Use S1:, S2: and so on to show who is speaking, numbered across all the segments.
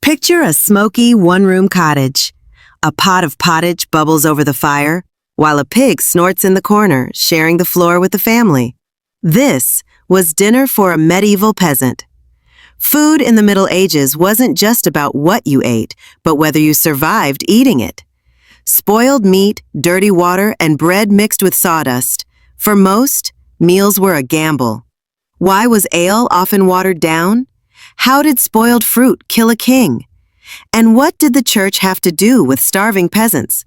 S1: Picture a smoky one-room cottage. A pot of pottage bubbles over the fire, while a pig snorts in the corner, sharing the floor with the family. This was dinner for a medieval peasant. Food in the Middle Ages wasn't just about what you ate, but whether you survived eating it. Spoiled meat, dirty water, and bread mixed with sawdust. For most, meals were a gamble. Why was ale often watered down? How did spoiled fruit kill a king? And what did the church have to do with starving peasants?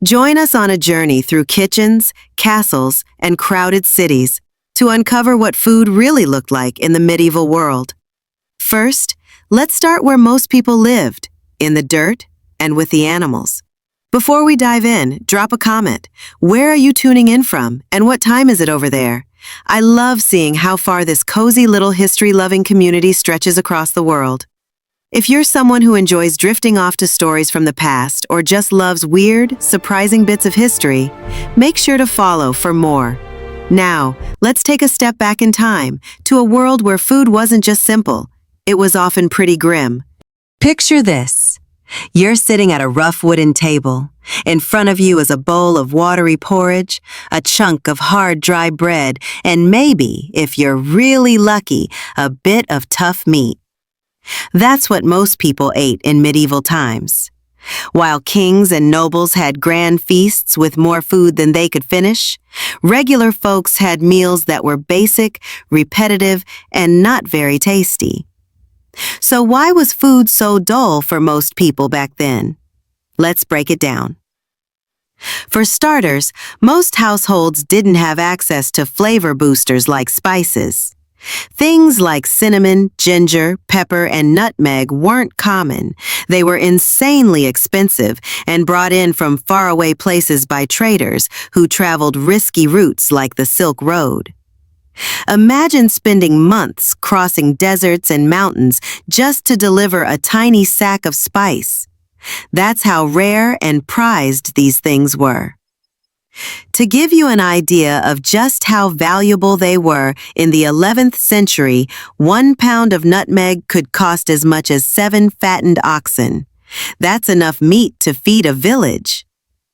S1: Join us on a journey through kitchens, castles, and crowded cities to uncover what food really looked like in the medieval world. First, let's start where most people lived, in the dirt and with the animals. Before we dive in, drop a comment. Where are you tuning in from, and what time is it over there? I love seeing how far this cozy little history-loving community stretches across the world. If you're someone who enjoys drifting off to stories from the past or just loves weird, surprising bits of history, make sure to follow for more. Now, let's take a step back in time to a world where food wasn't just simple. It was often pretty grim. Picture this. You're sitting at a rough wooden table. In front of you is a bowl of watery porridge, a chunk of hard, dry bread, and maybe, if you're really lucky, a bit of tough meat. That's what most people ate in medieval times. While kings and nobles had grand feasts with more food than they could finish, regular folks had meals that were basic, repetitive, and not very tasty. So why was food so dull for most people back then? Let's break it down. For starters, most households didn't have access to flavor boosters like spices. Things like cinnamon, ginger, pepper, and nutmeg weren't common. They were insanely expensive and brought in from faraway places by traders who traveled risky routes like the Silk Road. Imagine spending months crossing deserts and mountains just to deliver a tiny sack of spice. That's how rare and prized these things were. To give you an idea of just how valuable they were, in the 11th century, 1 pound of nutmeg could cost as much as 7 fattened oxen. That's enough meat to feed a village.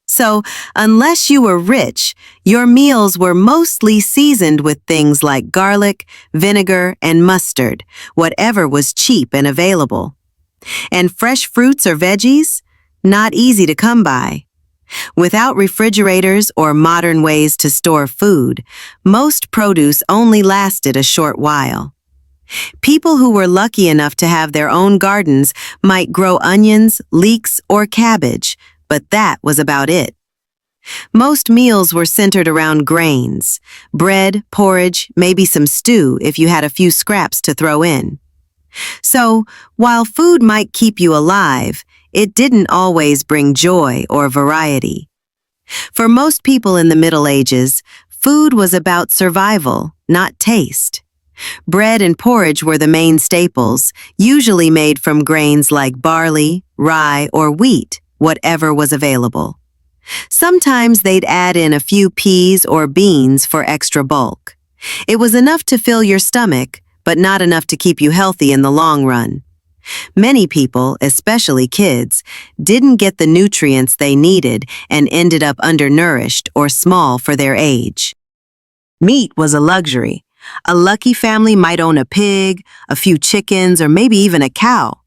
S1: So, unless you were rich, your meals were mostly seasoned with things like garlic, vinegar, and mustard, whatever was cheap and available. And fresh fruits or veggies? Not easy to come by. Without refrigerators or modern ways to store food, most produce only lasted a short while. People who were lucky enough to have their own gardens might grow onions, leeks, or cabbage, but that was about it. Most meals were centered around grains, bread, porridge, maybe some stew if you had a few scraps to throw in. So, while food might keep you alive, it didn't always bring joy or variety. For most people in the Middle Ages, food was about survival, not taste. Bread and porridge were the main staples, usually made from grains like barley, rye, or wheat, whatever was available. Sometimes they'd add in a few peas or beans for extra bulk. It was enough to fill your stomach, but not enough to keep you healthy in the long run. Many people, especially kids, didn't get the nutrients they needed and ended up undernourished or small for their age. Meat was a luxury. A lucky family might own a pig, a few chickens, or maybe even a cow.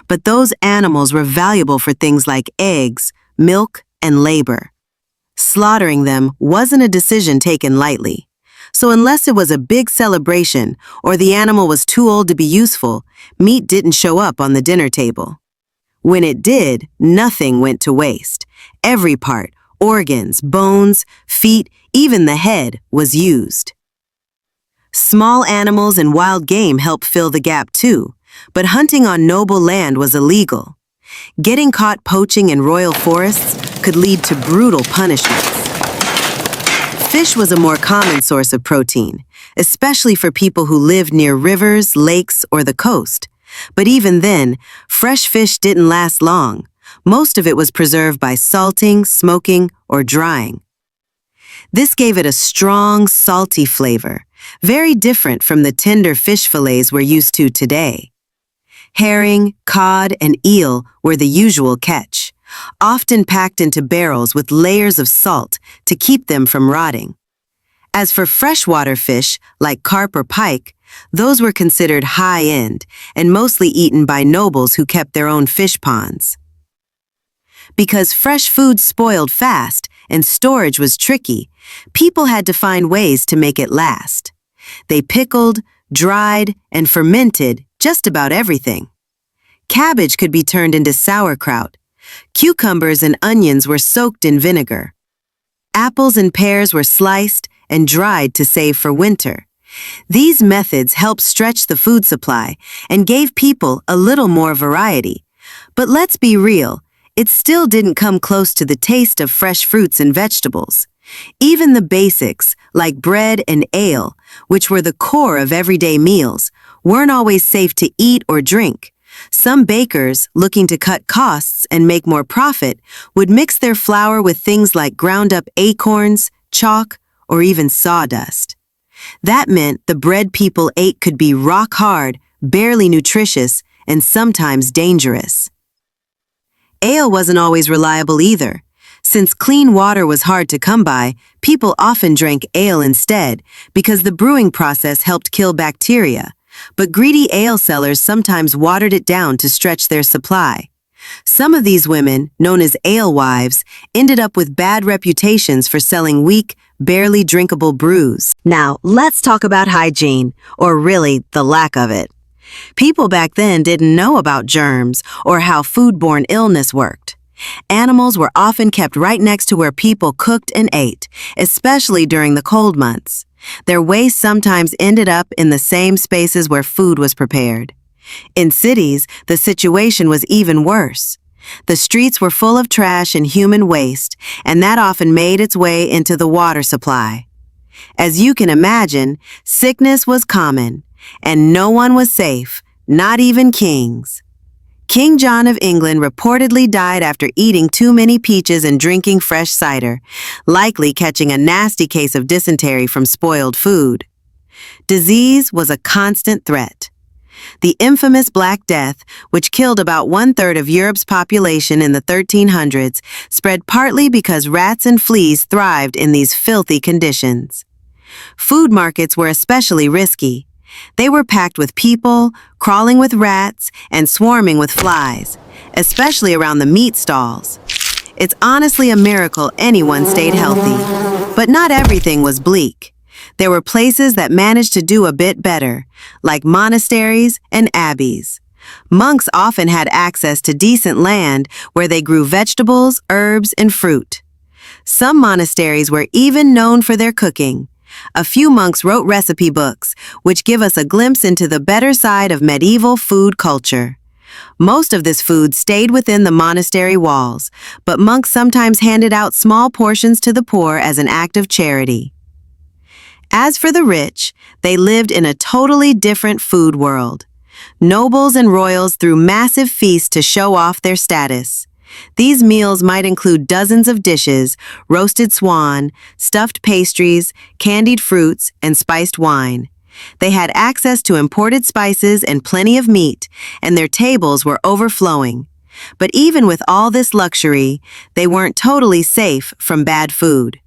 S1: But those animals were valuable for things like eggs, milk, and labor. Slaughtering them wasn't a decision taken lightly. So unless it was a big celebration or the animal was too old to be useful, meat didn't show up on the dinner table. When it did, nothing went to waste. Every part, organs, bones, feet, even the head, was used. Small animals and wild game helped fill the gap too, but hunting on noble land was illegal. Getting caught poaching in royal forests could lead to brutal punishments. Fish was a more common source of protein, especially for people who lived near rivers, lakes, or the coast. But even then, fresh fish didn't last long. Most of it was preserved by salting, smoking, or drying. This gave it a strong, salty flavor, very different from the tender fish fillets we're used to today. Herring, cod, and eel were the usual catch, often packed into barrels with layers of salt to keep them from rotting. As for freshwater fish, like carp or pike, those were considered high-end and mostly eaten by nobles who kept their own fish ponds. Because fresh food spoiled fast and storage was tricky, people had to find ways to make it last. They pickled, dried, and fermented just about everything. Cabbage could be turned into sauerkraut. Cucumbers and onions were soaked in vinegar. Apples and pears were sliced and dried to save for winter. These methods helped stretch the food supply and gave people a little more variety. But let's be real, it still didn't come close to the taste of fresh fruits and vegetables. Even the basics, like bread and ale, which were the core of everyday meals, weren't always safe to eat or drink. Some bakers, looking to cut costs and make more profit, would mix their flour with things like ground-up acorns, chalk, or even sawdust. That meant the bread people ate could be rock hard, barely nutritious, and sometimes dangerous. Ale wasn't always reliable either. Since clean water was hard to come by, people often drank ale instead because the brewing process helped kill bacteria. But greedy ale sellers sometimes watered it down to stretch their supply. Some of these women, known as alewives, ended up with bad reputations for selling weak, barely drinkable brews. Now, let's talk about hygiene, or really, the lack of it. People back then didn't know about germs or how foodborne illness worked. Animals were often kept right next to where people cooked and ate, especially during the cold months. Their waste sometimes ended up in the same spaces where food was prepared. In cities, the situation was even worse. The streets were full of trash and human waste, and that often made its way into the water supply. As you can imagine, sickness was common, and no one was safe, not even kings. King John of England reportedly died after eating too many peaches and drinking fresh cider, likely catching a nasty case of dysentery from spoiled food. Disease was a constant threat. The infamous Black Death, which killed about 1/3 of Europe's population in the 1300s, spread partly because rats and fleas thrived in these filthy conditions. Food markets were especially risky. They were packed with people, crawling with rats, and swarming with flies, especially around the meat stalls. It's honestly a miracle anyone stayed healthy. But not everything was bleak. There were places that managed to do a bit better, like monasteries and abbeys. Monks often had access to decent land where they grew vegetables, herbs, and fruit. Some monasteries were even known for their cooking. A few monks wrote recipe books, which give us a glimpse into the better side of medieval food culture. Most of this food stayed within the monastery walls, but monks sometimes handed out small portions to the poor as an act of charity. As for the rich, they lived in a totally different food world. Nobles and royals threw massive feasts to show off their status. These meals might include dozens of dishes, roasted swan, stuffed pastries, candied fruits, and spiced wine. They had access to imported spices and plenty of meat, and their tables were overflowing. But even with all this luxury, they weren't totally safe from bad food.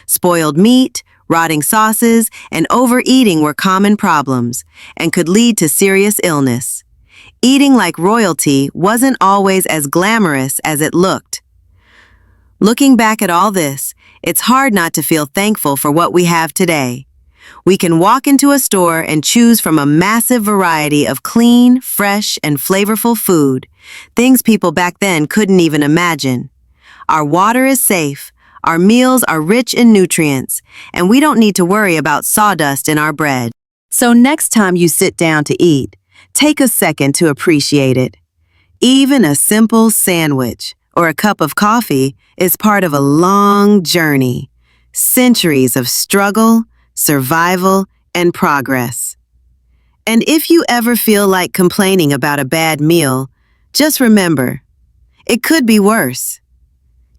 S1: Spoiled meat, rotting sauces, and overeating were common problems and could lead to serious illness. Eating like royalty wasn't always as glamorous as it looked. Looking back at all this, it's hard not to feel thankful for what we have today. We can walk into a store and choose from a massive variety of clean, fresh, and flavorful food, things people back then couldn't even imagine. Our water is safe, our meals are rich in nutrients, and we don't need to worry about sawdust in our bread. So next time you sit down to eat, take a second to appreciate it. Even a simple sandwich or a cup of coffee is part of a long journey, centuries of struggle, survival, and progress. And if you ever feel like complaining about a bad meal, just remember, it could be worse.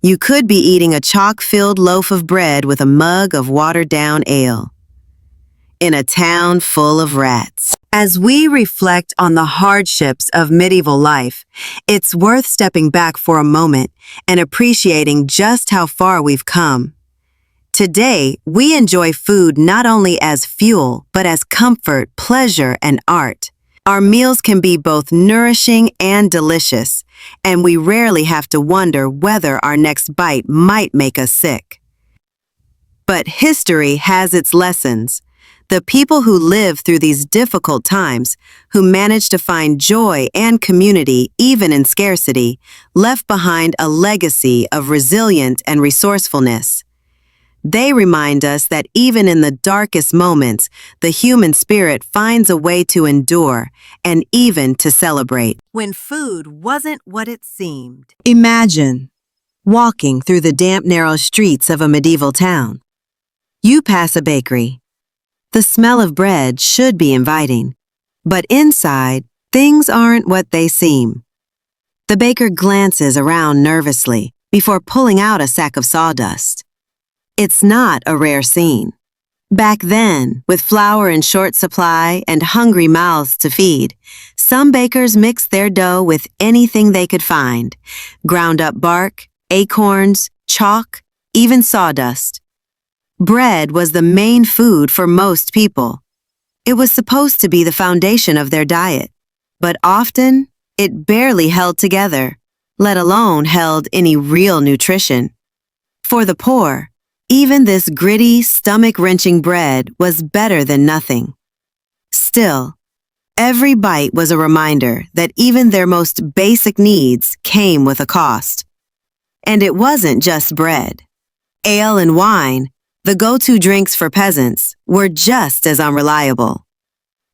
S1: You could be eating a chalk-filled loaf of bread with a mug of watered-down ale. in a town full of rats. As we reflect on the hardships of medieval life, it's worth stepping back for a moment and appreciating just how far we've come. Today, we enjoy food not only as fuel, but as comfort, pleasure, and art. Our meals can be both nourishing and delicious, and we rarely have to wonder whether our next bite might make us sick. But history has its lessons. The people who lived through these difficult times, who managed to find joy and community even in scarcity, left behind a legacy of resilience and resourcefulness. They remind us that even in the darkest moments, the human spirit finds a way to endure and even to celebrate. When food wasn't what it seemed. Imagine walking through the damp, narrow streets of a medieval town. You pass a bakery. The smell of bread should be inviting, but inside, things aren't what they seem. The baker glances around nervously before pulling out a sack of sawdust. It's not a rare scene. Back then, with flour in short supply and hungry mouths to feed, some bakers mixed their dough with anything they could find: ground up bark, acorns, chalk, even sawdust. Bread was the main food for most people. It was supposed to be the foundation of their diet, but often it barely held together, let alone held any real nutrition. For the poor, even this gritty, stomach-wrenching bread was better than nothing. Still, every bite was a reminder that even their most basic needs came with a cost. And it wasn't just bread. Ale and wine, the go-to drinks for peasants, were just as unreliable.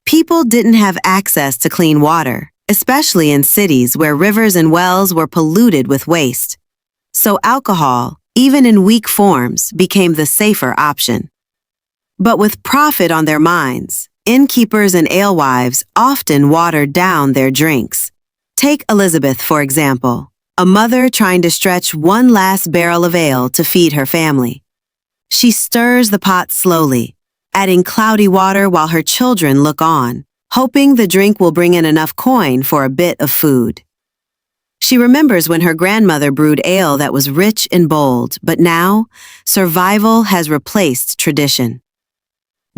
S1: People didn't have access to clean water, especially in cities where rivers and wells were polluted with waste. So alcohol, even in weak forms, became the safer option. But with profit on their minds, innkeepers and alewives often watered down their drinks. Take Elizabeth, for example, a mother trying to stretch one last barrel of ale to feed her family. She stirs the pot slowly, adding cloudy water while her children look on, hoping the drink will bring in enough coin for a bit of food. She remembers when her grandmother brewed ale that was rich and bold, but now, survival has replaced tradition.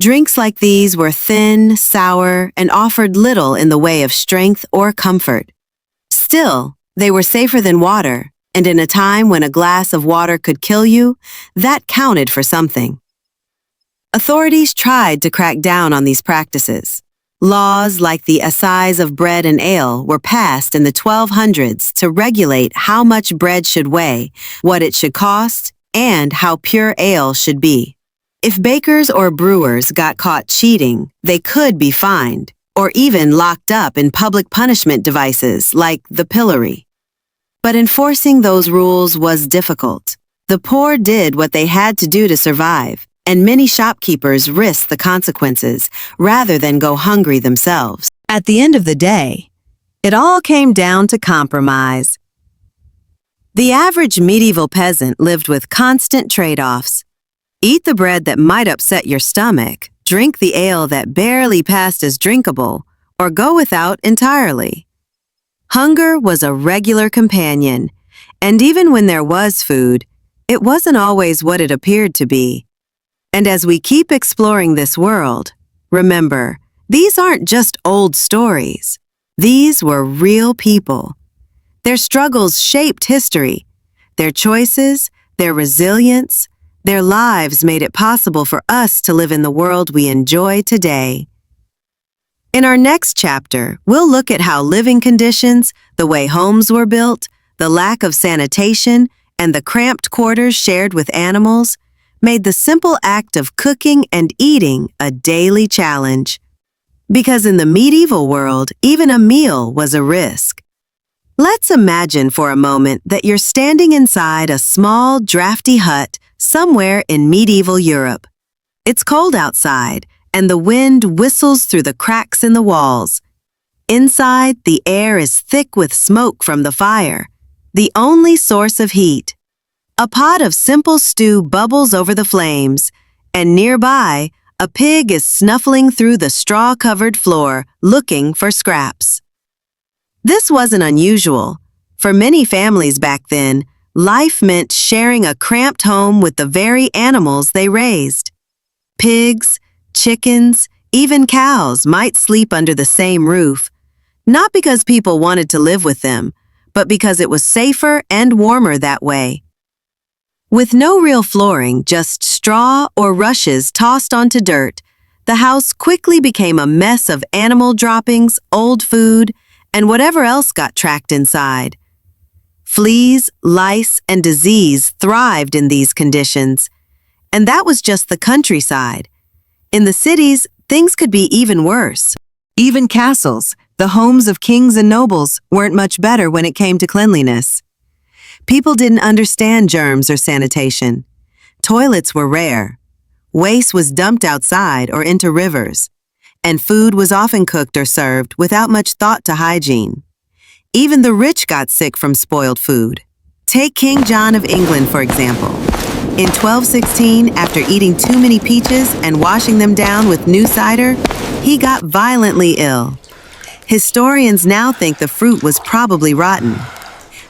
S1: Drinks like these were thin, sour, and offered little in the way of strength or comfort. Still, they were safer than water, and in a time when a glass of water could kill you, that counted for something. Authorities tried to crack down on these practices. Laws like the Assize of Bread and Ale were passed in the 1200s to regulate how much bread should weigh, what it should cost, and how pure ale should be. If bakers or brewers got caught cheating, they could be fined, or even locked up in public punishment devices like the pillory. But enforcing those rules was difficult. The poor did what they had to do to survive, and many shopkeepers risked the consequences rather than go hungry themselves. At the end of the day, it all came down to compromise. The average medieval peasant lived with constant trade-offs. Eat the bread that might upset your stomach, drink the ale that barely passed as drinkable, or go without entirely. Hunger was a regular companion, and even when there was food, it wasn't always what it appeared to be. And as we keep exploring this world, remember, these aren't just old stories. These were real people. Their struggles shaped history. Their choices, their resilience, their lives made it possible for us to live in the world we enjoy today. In our next chapter, we'll look at how living conditions, the way homes were built, the lack of sanitation, and the cramped quarters shared with animals made the simple act of cooking and eating a daily challenge. Because in the medieval world, even a meal was a risk. Let's imagine for a moment that you're standing inside a small, drafty hut somewhere in medieval Europe. It's cold outside, and the wind whistles through the cracks in the walls. Inside, the air is thick with smoke from the fire, the only source of heat. A pot of simple stew bubbles over the flames, and nearby, A pig is snuffling through the straw-covered floor looking for scraps. This wasn't unusual. For many families back then, life meant sharing a cramped home with the very animals they raised. Pigs, chickens, even cows might sleep under the same roof, not because people wanted to live with them, but because it was safer and warmer that way. With no real flooring, just straw or rushes tossed onto dirt, the house quickly became a mess of animal droppings, old food, and whatever else got tracked inside. Fleas, lice, and disease thrived in these conditions, and that was just the countryside. In the cities, things could be even worse. Even castles, the homes of kings and nobles, weren't much better when it came to cleanliness. People didn't understand germs or sanitation. Toilets were rare. Waste was dumped outside or into rivers, and food was often cooked or served without much thought to hygiene. Even the rich got sick from spoiled food. Take King John of England, for example. In 1216, after eating too many peaches and washing them down with new cider, he got violently ill. Historians now think the fruit was probably rotten,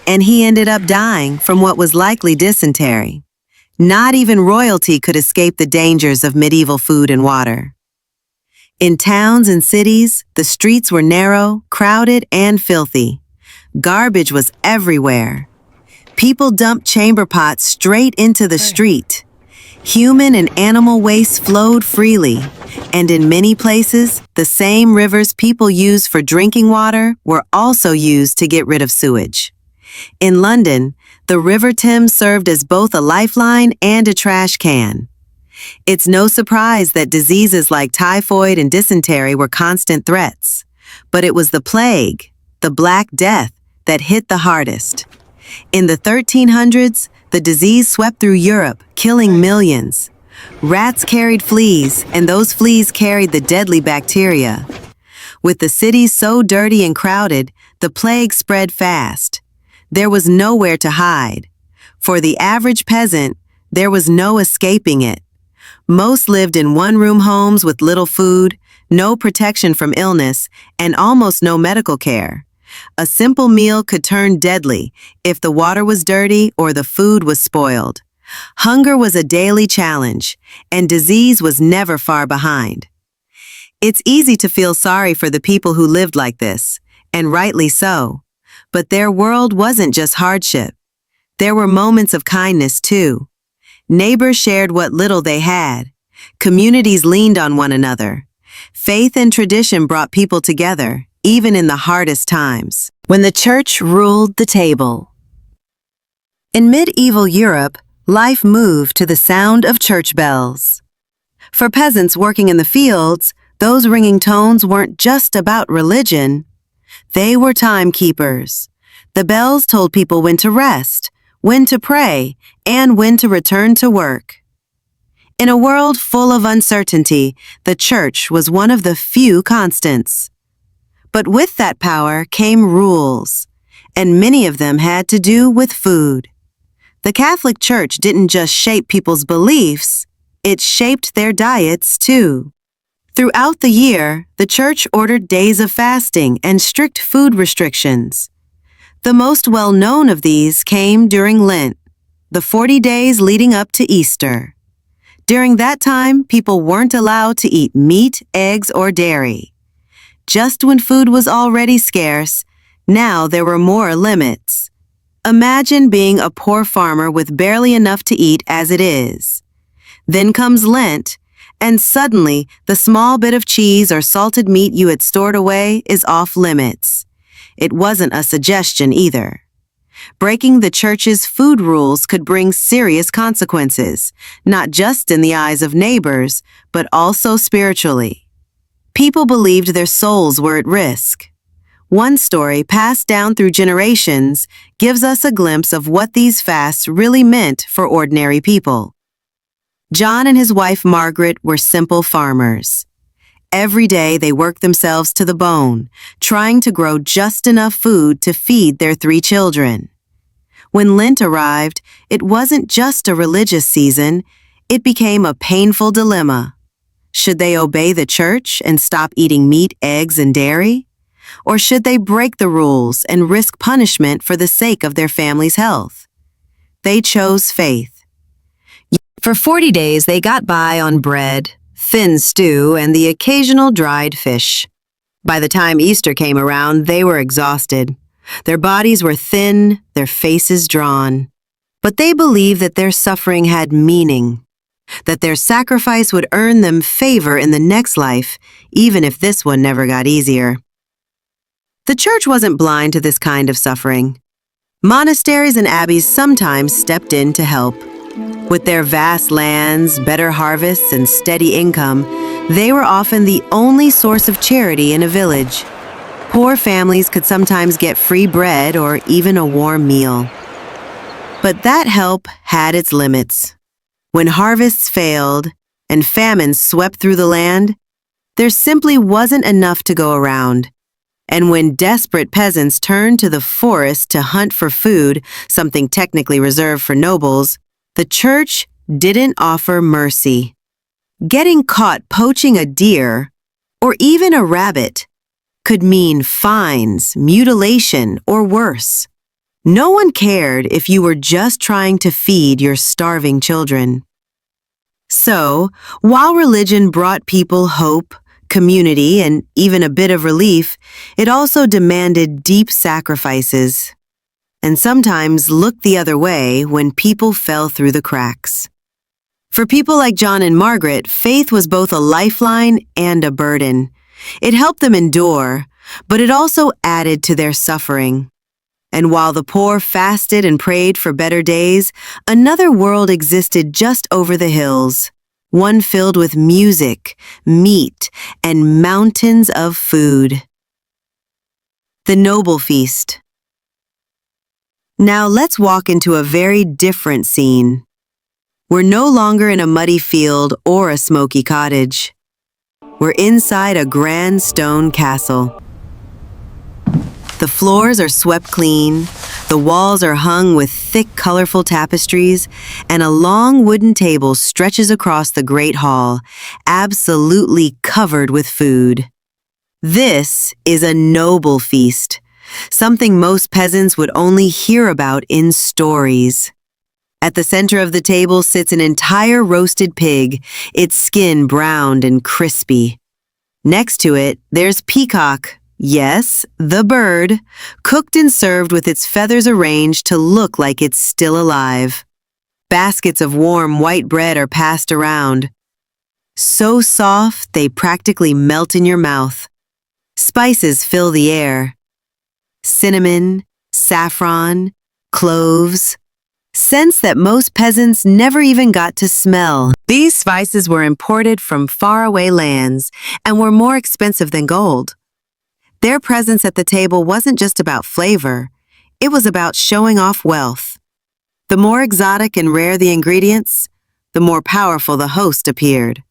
S1: and he ended up dying from what was likely dysentery. Not even royalty could escape the dangers of medieval food and water. In towns and cities, the streets were narrow, crowded, and filthy. Garbage was everywhere. People dumped chamber pots straight into the street. Human and animal waste flowed freely, and in many places, the same rivers people use for drinking water were also used to get rid of sewage. In London, the River Thames served as both a lifeline and a trash can. It's no surprise that diseases like typhoid and dysentery were constant threats. But it was the plague, the Black Death, that hit the hardest. In the 1300s, the disease swept through Europe, killing millions. Rats carried fleas, and those fleas carried the deadly bacteria. With the cities so dirty and crowded, the plague spread fast. There was nowhere to hide. For the average peasant, there was no escaping it. Most lived in one-room homes with little food, no protection from illness, and almost no medical care. A simple meal could turn deadly if the water was dirty or the food was spoiled. Hunger was a daily challenge, and disease was never far behind. It's easy to feel sorry for the people who lived like this, and rightly so. But their world wasn't just hardship. There were moments of kindness, too. Neighbors shared what little they had. Communities leaned on one another. Faith and tradition brought people together, even in the hardest times. When the church ruled the table. In medieval Europe, life moved to the sound of church bells. For peasants working in the fields, those ringing tones weren't just about religion. They were timekeepers. The bells told people when to rest, when to pray, and when to return to work. In a world full of uncertainty, the church was one of the few constants. But with that power came rules, and many of them had to do with food. The Catholic Church didn't just shape people's beliefs, it shaped their diets too. Throughout the year, the church ordered days of fasting and strict food restrictions. The most well-known of these came during Lent, the 40 days leading up to Easter. During that time, people weren't allowed to eat meat, eggs, or dairy. Just when food was already scarce, now there were more limits. Imagine being a poor farmer with barely enough to eat as it is. Then comes Lent, and suddenly the small bit of cheese or salted meat you had stored away is off limits. It wasn't a suggestion either. Breaking the church's food rules could bring serious consequences, not just in the eyes of neighbors, but also spiritually. People believed their souls were at risk. One story passed down through generations gives us a glimpse of what these fasts really meant for ordinary people. John and his wife Margaret were simple farmers. Every day they worked themselves to the bone, trying to grow just enough food to feed their 3 children. When Lent arrived, it wasn't just a religious season, it became a painful dilemma. Should they obey the church and stop eating meat, eggs, and dairy? Or should they break the rules and risk punishment for the sake of their family's health? They chose faith. For 40 days, they got by on bread, thin stew, and the occasional dried fish. By the time Easter came around, they were exhausted. Their bodies were thin, their faces drawn. But they believed that their suffering had meaning, that their sacrifice would earn them favor in the next life, even if this one never got easier. The church wasn't blind to this kind of suffering. Monasteries and abbeys sometimes stepped in to help. With their vast lands, better harvests, and steady income, they were often the only source of charity in a village. Poor families could sometimes get free bread or even a warm meal. But that help had its limits. When harvests failed and famine swept through the land, there simply wasn't enough to go around. And when desperate peasants turned to the forest to hunt for food, something technically reserved for nobles, the church didn't offer mercy. Getting caught poaching a deer, or even a rabbit, could mean fines, mutilation, or worse. No one cared if you were just trying to feed your starving children. So, while religion brought people hope, community, and even a bit of relief, it also demanded deep sacrifices, and sometimes looked the other way when people fell through the cracks. For people like John and Margaret, faith was both a lifeline and a burden. It helped them endure, but it also added to their suffering. And while the poor fasted and prayed for better days, another world existed just over the hills, one filled with music, meat, and mountains of food. The Noble Feast. Now let's walk into a very different scene. We're no longer in a muddy field or a smoky cottage. We're inside a grand stone castle. The floors are swept clean, the walls are hung with thick, colorful tapestries, and a long wooden table stretches across the great hall, absolutely covered with food. This is a noble feast, something most peasants would only hear about in stories. At the center of the table sits an entire roasted pig, its skin browned and crispy. Next to it, there's peacock. Yes, the bird, cooked and served with its feathers arranged to look like it's still alive. Baskets of warm white bread are passed around. So soft, they practically melt in your mouth. Spices fill the air. Cinnamon, saffron, cloves, scents that most peasants never even got to smell. These spices were imported from faraway lands and were more expensive than gold. Their presence at the table wasn't just about flavor, it was about showing off wealth. The more exotic and rare the ingredients, the more powerful the host appeared.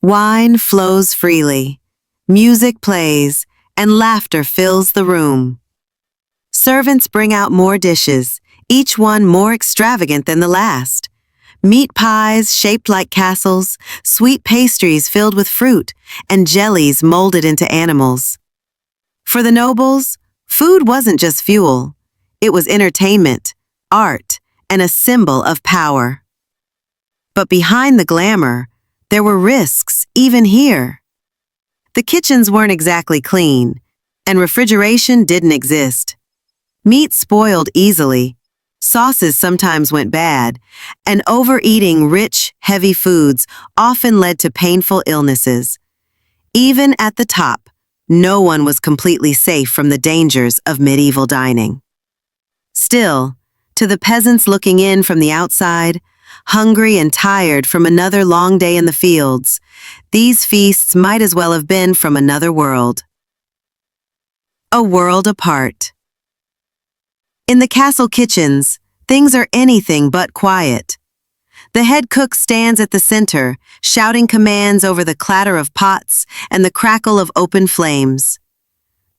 S1: Wine flows freely, music plays, and laughter fills the room. Servants bring out more dishes, each one more extravagant than the last. Meat pies shaped like castles, sweet pastries filled with fruit, and jellies molded into animals. For the nobles, food wasn't just fuel. It was entertainment, art, and a symbol of power. But behind the glamour, there were risks, even here. The kitchens weren't exactly clean, and refrigeration didn't exist. Meat spoiled easily. Sauces sometimes went bad, and overeating rich, heavy foods often led to painful illnesses. Even at the top, no one was completely safe from the dangers of medieval dining. Still, to the peasants looking in from the outside, hungry and tired from another long day in the fields, these feasts might as well have been from another world. A world apart. In the castle kitchens, things are anything but quiet. The head cook stands at the center, shouting commands over the clatter of pots and the crackle of open flames.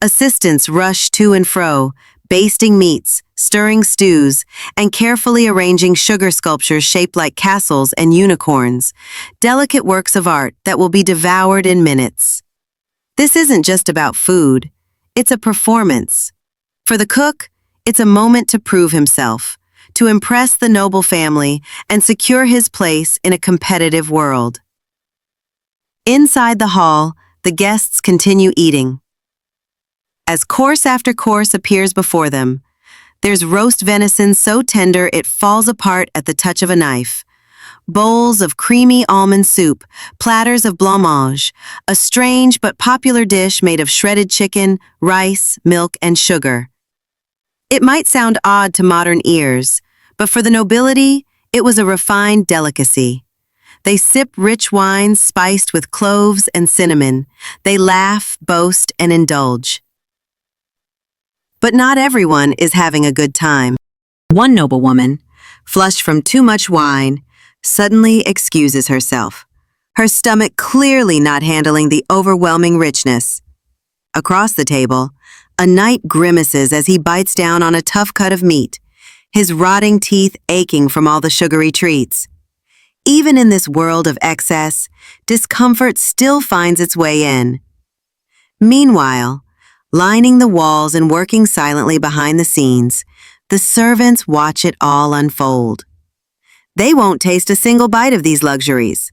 S1: Assistants rush to and fro, basting meats, stirring stews, and carefully arranging sugar sculptures shaped like castles and unicorns, delicate works of art that will be devoured in minutes. This isn't just about food, it's a performance. For the cook, it's a moment to prove himself, to impress the noble family and secure his place in a competitive world. Inside the hall, the guests continue eating. As course after course appears before them, there's roast venison so tender it falls apart at the touch of a knife, bowls of creamy almond soup, platters of blancmange, a strange but popular dish made of shredded chicken, rice, milk, and sugar. It might sound odd to modern ears, but for the nobility, it was a refined delicacy. They sip rich wines spiced with cloves and cinnamon. They laugh, boast, and indulge. But not everyone is having a good time. One noblewoman, flushed from too much wine, suddenly excuses herself, her stomach clearly not handling the overwhelming richness. Across the table, a knight grimaces as he bites down on a tough cut of meat, his rotting teeth aching from all the sugary treats. Even in this world of excess, discomfort still finds its way in. Meanwhile, lining the walls and working silently behind the scenes, the servants watch it all unfold. They won't taste a single bite of these luxuries.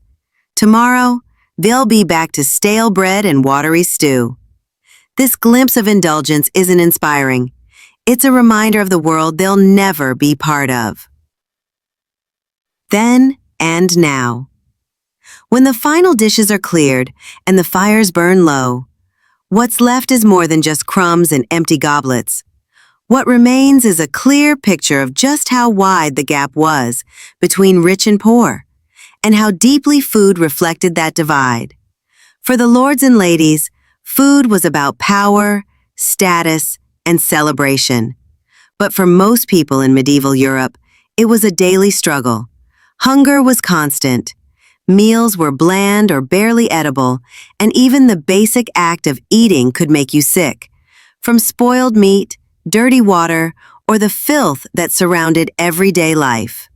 S1: Tomorrow, they'll be back to stale bread and watery stew. This glimpse of indulgence isn't inspiring. It's a reminder of the world they'll never be part of. Then and now. When the final dishes are cleared and the fires burn low, what's left is more than just crumbs and empty goblets. What remains is a clear picture of just how wide the gap was between rich and poor, and how deeply food reflected that divide. For the lords and ladies, food was about power, status, and celebration. But for most people in medieval Europe, it was a daily struggle. Hunger was constant. Meals were bland or barely edible, and even the basic act of eating could make you sick. From spoiled meat, dirty water, or the filth that surrounded everyday life.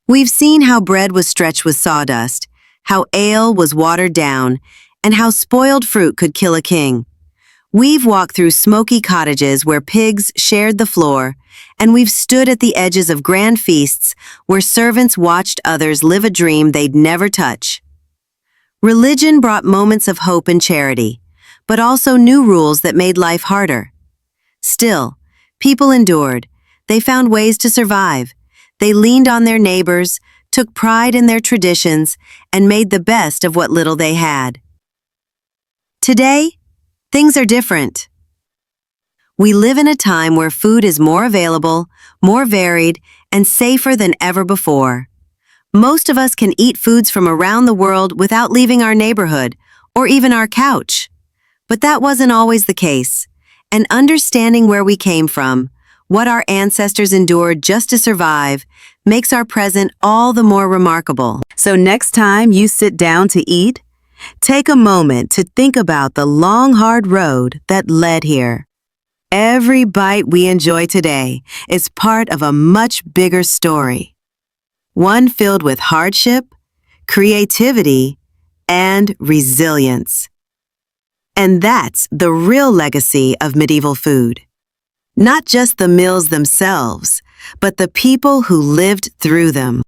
S1: We've seen how bread was stretched with sawdust, how ale was watered down, and how spoiled fruit could kill a king. We've walked through smoky cottages where pigs shared the floor, and we've stood at the edges of grand feasts where servants watched others live a dream they'd never touch. Religion brought moments of hope and charity, but also new rules that made life harder. Still, people endured. They found ways to survive. They leaned on their neighbors, took pride in their traditions, and made the best of what little they had. Today, things are different. We live in a time where food is more available, more varied, and safer than ever before. Most of us can eat foods from around the world without leaving our neighborhood, or even our couch. But that wasn't always the case. And understanding where we came from, what our ancestors endured just to survive, makes our present all the more remarkable. So next time you sit down to eat, take a moment to think about the long, hard road that led here. Every bite we enjoy today is part of a much bigger story. One filled with hardship, creativity, and resilience. And that's the real legacy of medieval food. Not just the meals themselves, but the people who lived through them.